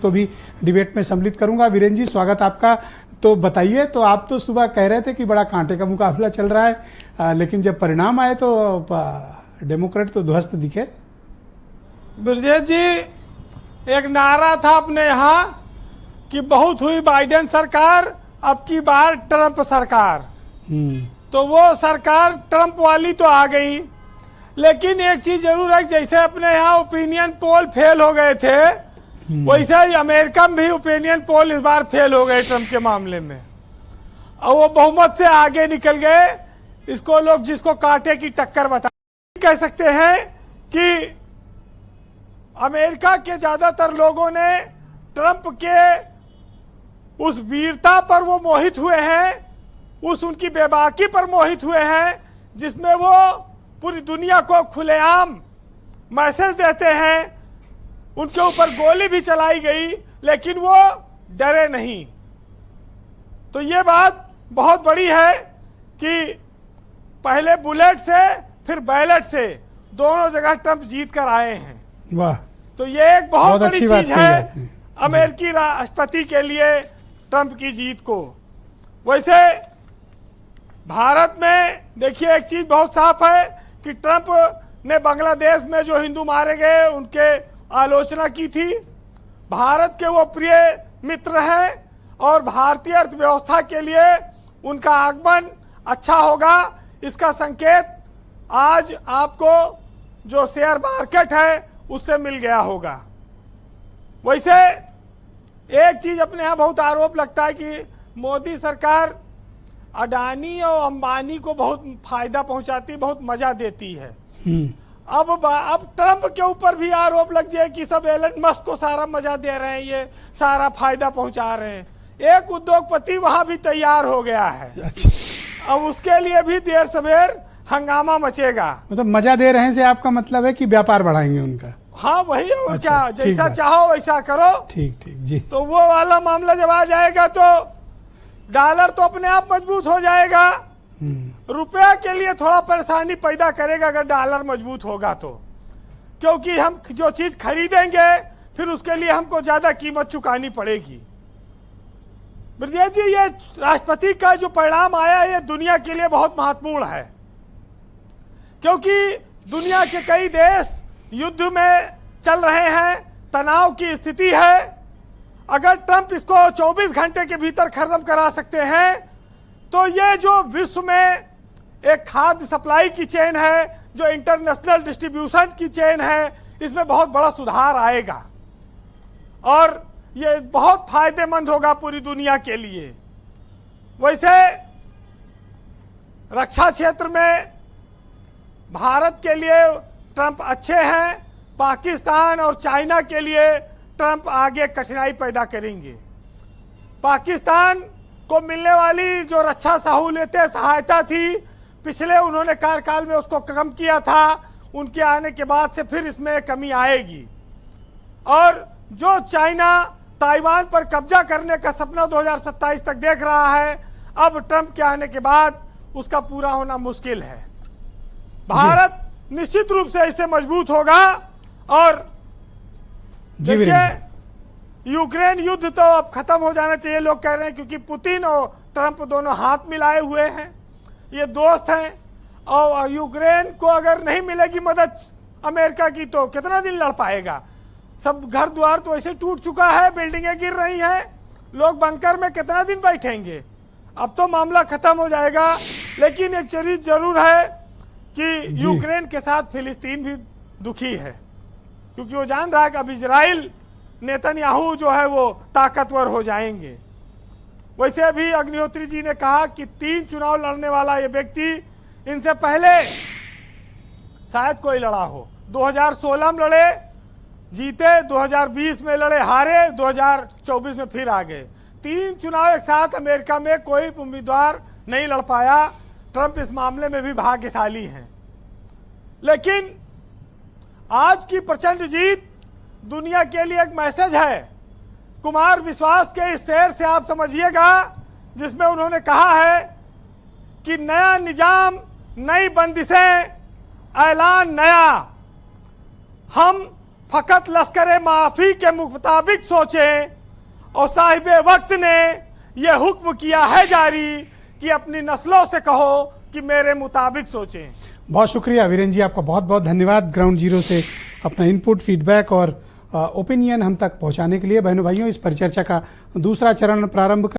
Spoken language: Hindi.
को भी डिबेट में सम्मिलित करूंगा। वीरेंद्र जी, स्वागत आपका। तो बताइए, तो आप तो सुबह कह रहे थे कि बड़ा कांटे का मुकाबला चल रहा है, लेकिन जब परिणाम आए तो डेमोक्रेट तो ध्वस्त दिखे। ब्रजेश जी, एक नारा था अपने यहाँ कि बहुत हुई बाइडेन सरकार, अब की बार ट्रंप सरकार। तो वो सरकार ट्रंप वाली तो आ गई, लेकिन एक चीज जरूर है, जैसे अपने यहाँ ओपिनियन पोल फेल हो गए थे, वैसे ही अमेरिका में भी ओपिनियन पोल इस बार फेल हो गए ट्रंप के मामले में, और वो बहुमत से आगे निकल गए। इसको लोग जिसको कांटे की टक्कर बता कह सकते हैं कि अमेरिका के ज्यादातर लोगों ने ट्रंप के उस वीरता पर वो मोहित हुए हैं, उस उनकी बेबाकी पर मोहित हुए हैं, जिसमें वो पूरी दुनिया को खुलेआम मैसेज देते हैं। उनके ऊपर गोली भी चलाई गई, लेकिन वो डरे नहीं। तो ये बात बहुत बड़ी है कि पहले बुलेट से फिर बैलेट से दोनों जगह ट्रंप जीत कर आए हैं। वाह! तो ये एक बहुत बड़ी चीज है अमेरिकी राष्ट्रपति के लिए, ट्रंप की जीत को। वैसे भारत में देखिए, एक चीज बहुत साफ है कि ट्रंप ने बांग्लादेश में जो हिंदू मारे गए उनके आलोचना की थी। भारत के वो प्रिय मित्र हैं और भारतीय अर्थव्यवस्था के लिए उनका आगमन अच्छा होगा। इसका संकेत आज आपको जो शेयर मार्केट है उससे मिल गया होगा। वैसे एक चीज अपने यहाँ बहुत आरोप लगता है कि मोदी सरकार अडानी और अंबानी को बहुत फायदा पहुंचाती, बहुत मजा देती है। अब ट्रंप के ऊपर भी आरोप लग जाए कि सब एलन मस्क को सारा मजा दे रहे हैं, ये सारा फायदा पहुंचा रहे हैं। एक उद्योगपति वहां भी तैयार हो गया है। अच्छा। अब उसके लिए भी देर सवेर हंगामा मचेगा। मतलब मजा दे रहे हैं से आपका मतलब है कि व्यापार बढ़ाएंगे उनका? हाँ, वही। और अच्छा, क्या, जैसा चाहो वैसा करो। ठीक ठीक जी। तो वो वाला मामला जब आ जाएगा तो डॉलर तो अपने आप मजबूत हो जाएगा। रुपया के लिए थोड़ा परेशानी पैदा करेगा अगर डॉलर मजबूत होगा तो, क्योंकि हम जो चीज खरीदेंगे फिर उसके लिए हमको ज्यादा कीमत चुकानी पड़ेगी। ब्रजेश जी, ये राष्ट्रपति का जो परिणाम आया, ये दुनिया के लिए बहुत महत्वपूर्ण है, क्योंकि दुनिया के कई देश युद्ध में चल रहे हैं, तनाव की स्थिति है। अगर ट्रंप इसको 24 घंटे के भीतर खत्म करा सकते हैं तो ये जो विश्व में एक खाद्य सप्लाई की चेन है, जो इंटरनेशनल डिस्ट्रीब्यूशन की चेन है, इसमें बहुत बड़ा सुधार आएगा और ये बहुत फायदेमंद होगा पूरी दुनिया के लिए। वैसे रक्षा क्षेत्र में भारत के लिए ट्रंप अच्छे हैं, पाकिस्तान और चाइना के लिए ट्रंप आगे कठिनाई पैदा करेंगे। पाकिस्तान को मिलने वाली जो रक्षा सहूलियतें, सहायता थी, पिछले उन्होंने कार्यकाल में उसको कम किया था, उनके आने के बाद से फिर इसमें कमी आएगी। और जो चाइना ताइवान पर कब्जा करने का सपना 2027 तक देख रहा है, अब ट्रंप के आने के बाद उसका पूरा होना मुश्किल है। भारत निश्चित रूप से इससे मजबूत होगा। और देखिए, यूक्रेन युद्ध तो अब खत्म हो जाना चाहिए, लोग कह रहे हैं, क्योंकि पुतिन और ट्रंप दोनों हाथ मिलाए हुए हैं, ये दोस्त हैं। और यूक्रेन को अगर नहीं मिलेगी मदद अमेरिका की तो कितना दिन लड़ पाएगा? सब घर द्वार तो ऐसे टूट चुका है, बिल्डिंगें गिर रही हैं, लोग बंकर में कितना दिन बैठेंगे? अब तो मामला खत्म हो जाएगा। लेकिन एक चीज जरूर है कि यूक्रेन के साथ फिलिस्तीन भी दुखी है, क्योंकि वो जान रहा है कि अब इजराइल, नेतन्याहू जो है वो ताकतवर हो जाएंगे। वैसे भी अग्निहोत्री जी ने कहा कि 3 चुनाव लड़ने वाला ये व्यक्ति इनसे पहले शायद कोई लड़ा हो। 2016 में लड़े, जीते, 2020 में लड़े, हारे, 2024 में फिर आ गए। 3 चुनाव एक साथ अमेरिका में कोई उम्मीदवार नहीं लड़ पाया। ट्रंप इस मामले में भी भाग्यशाली हैं। लेकिन आज की प्रचंड जीत दुनिया के लिए एक मैसेज है। कुमार विश्वास के इस शेर से आप समझिएगा, जिसमें उन्होंने कहा है कि नया निजाम, नई बंदिशें, ऐलान नया, हम फकत लश्कर माफी के मुताबिक सोचें, और साहिब वक्त ने यह हुक्म किया है जारी कि अपनी नस्लों से कहो कि मेरे मुताबिक सोचें। बहुत शुक्रिया वीरेंद्र जी, आपका बहुत बहुत धन्यवाद ग्राउंड जीरो से अपना इनपुट, फीडबैक और ओपिनियन हम तक पहुंचाने के लिए। बहनों भाइयों, इस परिचर्चा का दूसरा चरण प्रारंभ